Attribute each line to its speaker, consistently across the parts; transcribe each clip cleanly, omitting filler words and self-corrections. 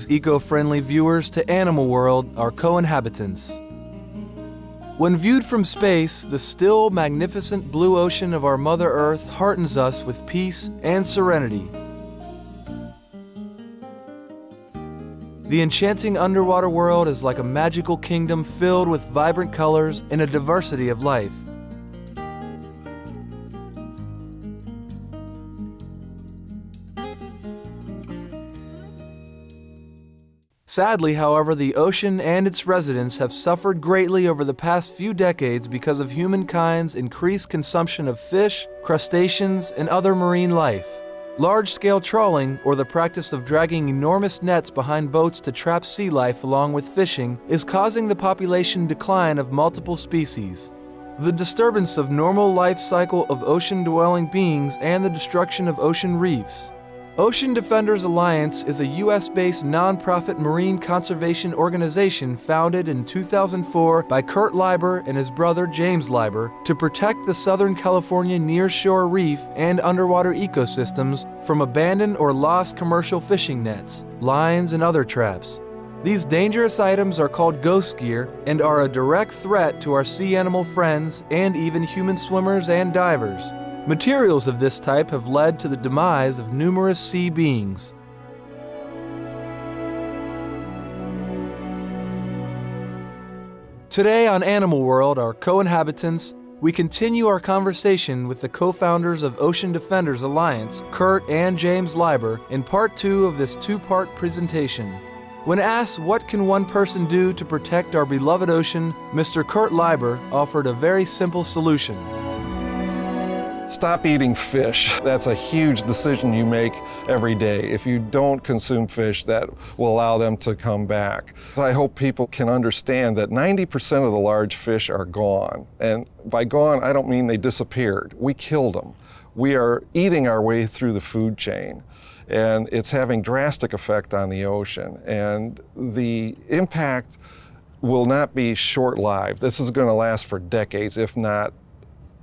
Speaker 1: Greetings, eco-friendly viewers, to Animal World, our co-inhabitants. When viewed from space, the still, magnificent blue ocean of our Mother Earth heartens us with peace and serenity. The enchanting underwater world is like a magical kingdom filled with vibrant colors and a diversity of life. Sadly, however, the ocean and its residents have suffered greatly over the past few decades because of humankind's increased consumption of fish, crustaceans, and other marine life. Large-scale trawling, or the practice of dragging enormous nets behind boats to trap sea life along with fishing, is causing the population decline of multiple species. The disturbance of normal life cycle of ocean-dwelling beings and the destruction of ocean reefs. Ocean Defenders Alliance is a U.S.-based nonprofit marine conservation organization founded in 2004 by Kurt Lieber and his brother James Lieber to protect the Southern California nearshore reef and underwater ecosystems from abandoned or lost commercial fishing nets, lines, and other traps. These dangerous items are called ghost gear and are a direct threat to our sea animal friends and even human swimmers and divers. Materials of this type have led to the demise of numerous sea beings. Today on Animal World, our co-inhabitants, we continue our conversation with the co-founders of Ocean Defenders Alliance, Kurt and James Lieber, in part 2 of this 2-part presentation. When asked what can one person do to protect our beloved ocean, Mr. Kurt Lieber offered a very simple solution.
Speaker 2: Stop eating fish. That's a huge decision you make every day. If you don't consume fish, that will allow them to come back. I hope people can understand that 90% of the large fish are gone. And by gone, I don't mean they disappeared. We killed them. We are eating our way through the food chain. And it's having drastic effect on the ocean. And the impact will not be short-lived. This is going to last for decades, if not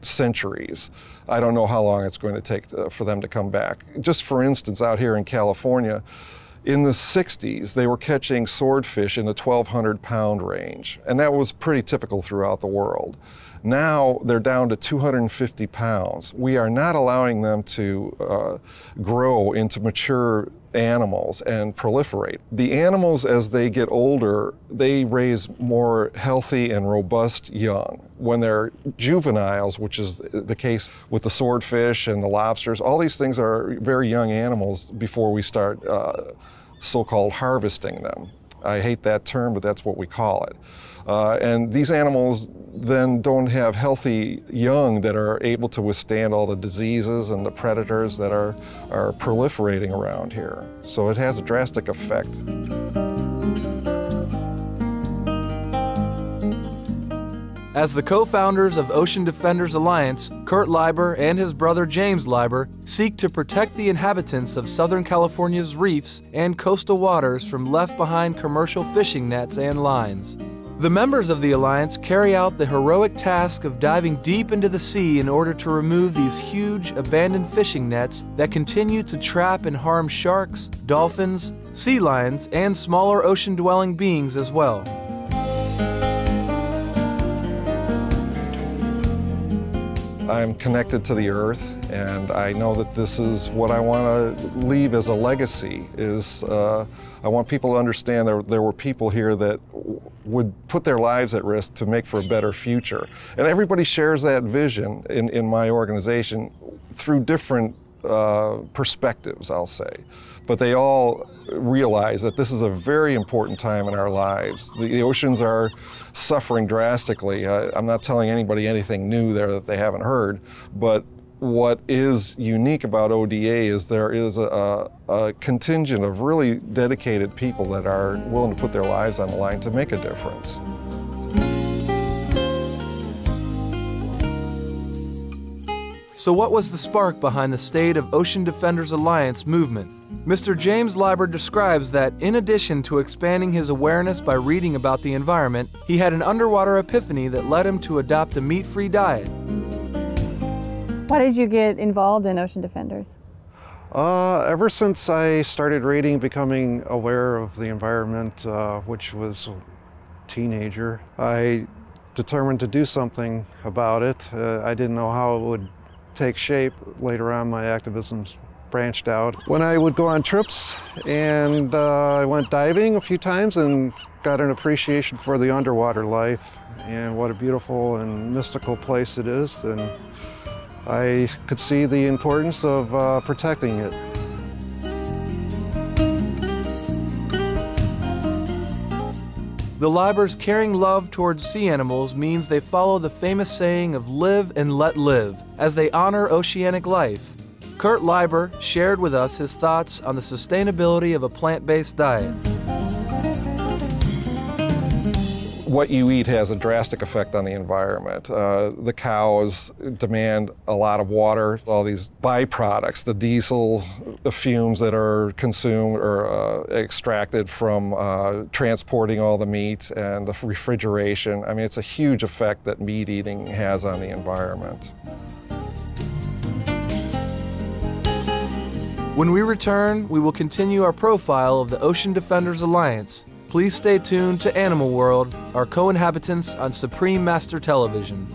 Speaker 2: centuries. I don't know how long it's going to take for them to come back. Just for instance, out here in California, in the 60s, they were catching swordfish in the 1,200-pound range, and that was pretty typical throughout the world. Now they're down to 250 pounds. We are not allowing them to grow into mature animals and proliferate. The animals, as they get older, they raise more healthy and robust young. When they're juveniles, which is the case with the swordfish and the lobsters, all these things are very young animals before we start so-called harvesting them. I hate that term, but that's what we call it. And these animals then don't have healthy young that are able to withstand all the diseases and the predators that are proliferating around here. So it has a drastic effect.
Speaker 1: As the co-founders of Ocean Defenders Alliance, Kurt Lieber and his brother James Lieber seek to protect the inhabitants of Southern California's reefs and coastal waters from left-behind commercial fishing nets and lines. The members of the Alliance carry out the heroic task of diving deep into the sea in order to remove these huge, abandoned fishing nets that continue to trap and harm sharks, dolphins, sea lions, and smaller ocean-dwelling beings as well.
Speaker 2: I'm connected to the earth, and I know that this is what I want to leave as a legacy. I want people to understand there were people here that would put their lives at risk to make for a better future. And everybody shares that vision in my organization through different perspectives, I'll say. But they all realize that this is a very important time in our lives. The oceans are suffering drastically. I'm not telling anybody anything new there that they haven't heard, but what is unique about ODA is there is a contingent of really dedicated people that are willing to put their lives on the line to make a difference.
Speaker 1: So what was the spark behind the State of Ocean Defenders Alliance movement? Mr. James Lieber describes that in addition to expanding his awareness by reading about the environment, he had an underwater epiphany that led him to adopt a meat-free diet.
Speaker 3: Why did you get involved in Ocean Defenders?
Speaker 2: Ever since I started reading, becoming aware of the environment, which was a teenager, I determined to do something about it. I didn't know how it would take shape. Later on, my activism branched out. When I would go on trips, and I went diving a few times and got an appreciation for the underwater life and what a beautiful and mystical place it is. And I could see the importance of protecting it.
Speaker 1: The Liebers' caring love towards sea animals means they follow the famous saying of live and let live, as they honor oceanic life. Kurt Lieber shared with us his thoughts on the sustainability of a plant-based diet.
Speaker 2: What you eat has a drastic effect on the environment. The cows demand a lot of water. All these byproducts, the diesel, the fumes that are consumed or extracted from transporting all the meat and the refrigeration. I mean, it's a huge effect that meat eating has on the environment.
Speaker 1: When we return, we will continue our profile of the Ocean Defenders Alliance. Please stay tuned to Animal World, our co-inhabitants on Supreme Master Television.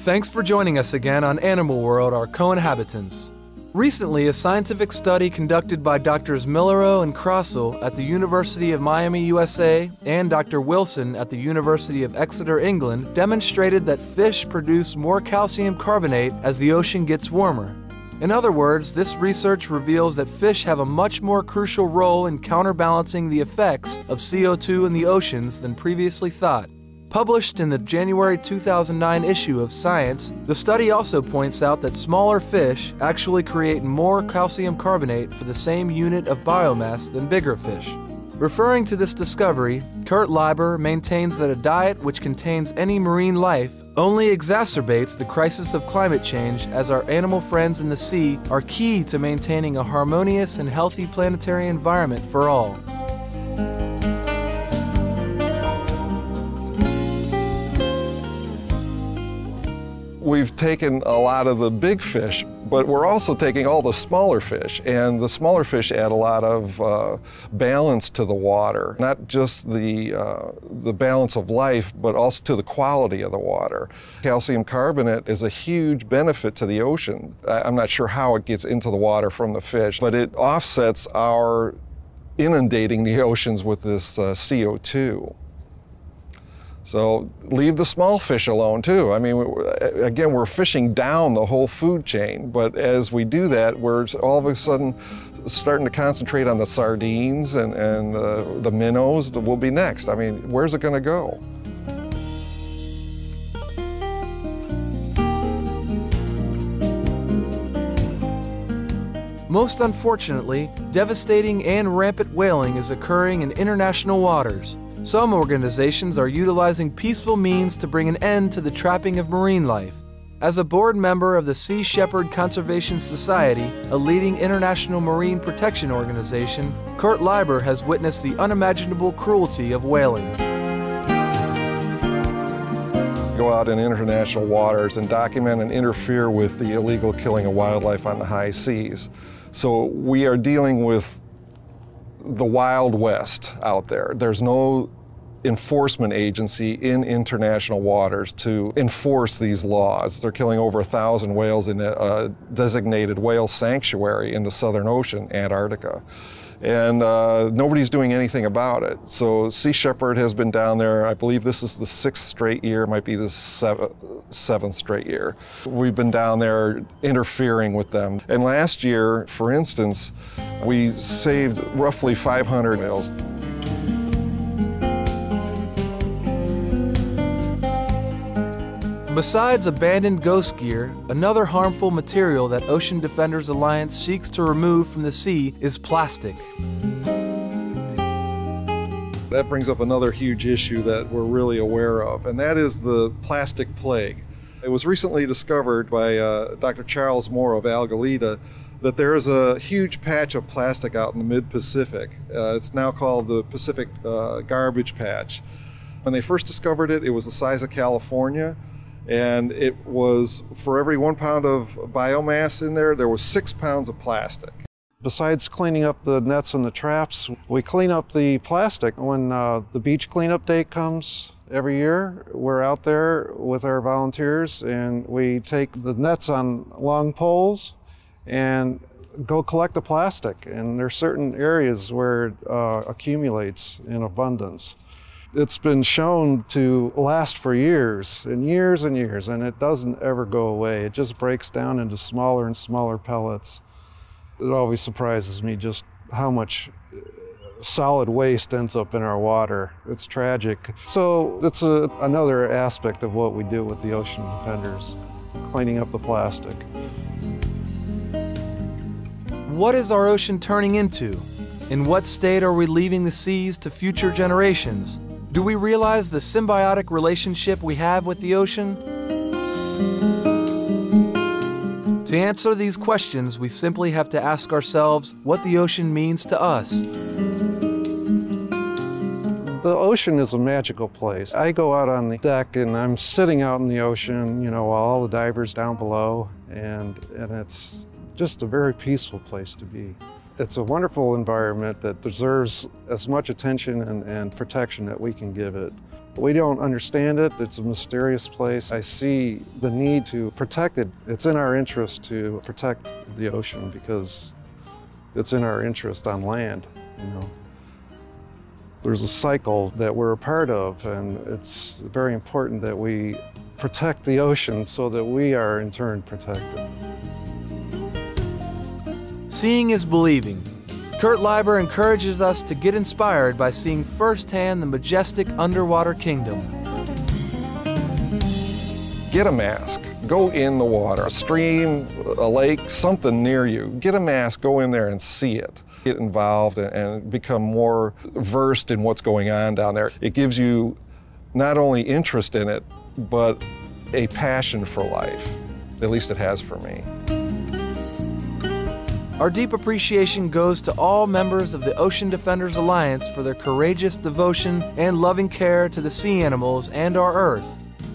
Speaker 1: Thanks for joining us again on Animal World, our co-inhabitants. Recently, a scientific study conducted by Drs. Millero and Crossell at the University of Miami, USA, and Dr. Wilson at the University of Exeter, England, demonstrated that fish produce more calcium carbonate as the ocean gets warmer. In other words, this research reveals that fish have a much more crucial role in counterbalancing the effects of CO2 in the oceans than previously thought. Published in the January 2009 issue of Science, the study also points out that smaller fish actually create more calcium carbonate for the same unit of biomass than bigger fish. Referring to this discovery, Kurt Lieber maintains that a diet which contains any marine life only exacerbates the crisis of climate change, as our animal friends in the sea are key to maintaining a harmonious and healthy planetary environment for all.
Speaker 2: We've taken a lot of the big fish, but we're also taking all the smaller fish, and the smaller fish add a lot of balance to the water, not just the balance of life, but also to the quality of the water. Calcium carbonate is a huge benefit to the ocean. I'm not sure how it gets into the water from the fish, but it offsets our inundating the oceans with this CO2. So leave the small fish alone too. I mean, again, we're fishing down the whole food chain, but as we do that, we're all of a sudden starting to concentrate on the sardines and the minnows that will be next. I mean, where's it going to go?
Speaker 1: Most unfortunately, devastating and rampant whaling is occurring in international waters. Some organizations are utilizing peaceful means to bring an end to the trapping of marine life. As a board member of the Sea Shepherd Conservation Society, a leading international marine protection organization, Kurt Lieber has witnessed the unimaginable cruelty of whaling.
Speaker 2: Go out in international waters and document and interfere with the illegal killing of wildlife on the high seas. So we are dealing with the Wild West out there. There's no enforcement agency in international waters to enforce these laws. They're killing over 1,000 whales in a designated whale sanctuary in the Southern Ocean, Antarctica. and nobody's doing anything about it. So Sea Shepherd has been down there. I believe this is the 6th straight year, might be the 7th straight year. We've been down there interfering with them. And last year, for instance, we saved roughly 500 males.
Speaker 1: Besides abandoned ghost gear, another harmful material that Ocean Defenders Alliance seeks to remove from the sea is plastic.
Speaker 2: That brings up another huge issue that we're really aware of, and that is the plastic plague. It was recently discovered by Dr. Charles Moore of Algalita that there is a huge patch of plastic out in the mid-Pacific. It's now called the Pacific Garbage Patch. When they first discovered it, it was the size of California. And it was, for every 1 pound of biomass in there, there was 6 pounds of plastic.
Speaker 3: Besides cleaning up the nets and the traps, we clean up the plastic. When the beach cleanup day comes every year, we're out there with our volunteers and we take the nets on long poles and go collect the plastic. And there's certain areas where it accumulates in abundance. It's been shown to last for years and years and years, and it doesn't ever go away. It just breaks down into smaller and smaller pellets. It always surprises me just how much solid waste ends up in our water. It's tragic. So it's another aspect of what we do with the Ocean Defenders, cleaning up the plastic.
Speaker 1: What is our ocean turning into? In what state are we leaving the seas to future generations? Do we realize the symbiotic relationship we have with the ocean? To answer these questions, we simply have to ask ourselves what the ocean means to us.
Speaker 3: The ocean is a magical place. I go out on the deck and I'm sitting out in the ocean, you know, while all the divers down below, and it's just a very peaceful place to be. It's a wonderful environment that deserves as much attention and protection that we can give it. We don't understand it. It's a mysterious place. I see the need to protect it. It's in our interest to protect the ocean because it's in our interest on land, you know. There's a cycle that we're a part of, and it's very important that we protect the ocean so that we are in turn protected.
Speaker 1: Seeing is believing. Kurt Lieber encourages us to get inspired by seeing firsthand the majestic underwater kingdom.
Speaker 2: Get a mask. Go in the water, a stream, a lake, something near you. Get a mask, go in there and see it. Get involved and become more versed in what's going on down there. It gives you not only interest in it, but a passion for life. At least it has for me.
Speaker 1: Our deep appreciation goes to all members of the Ocean Defenders Alliance for their courageous devotion and loving care to the sea animals and our Earth.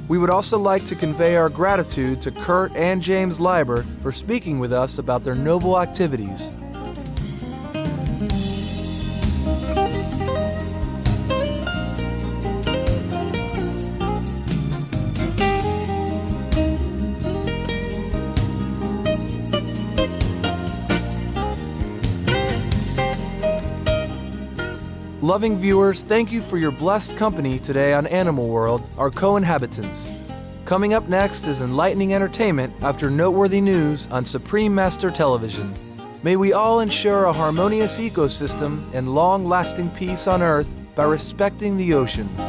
Speaker 1: We would also like to convey our gratitude to Kurt and James Lieber for speaking with us about their noble activities. Loving viewers, thank you for your blessed company today on Animal World, our co-inhabitants. Coming up next is enlightening entertainment after noteworthy news on Supreme Master Television. May we all ensure a harmonious ecosystem and long-lasting peace on Earth by respecting the oceans.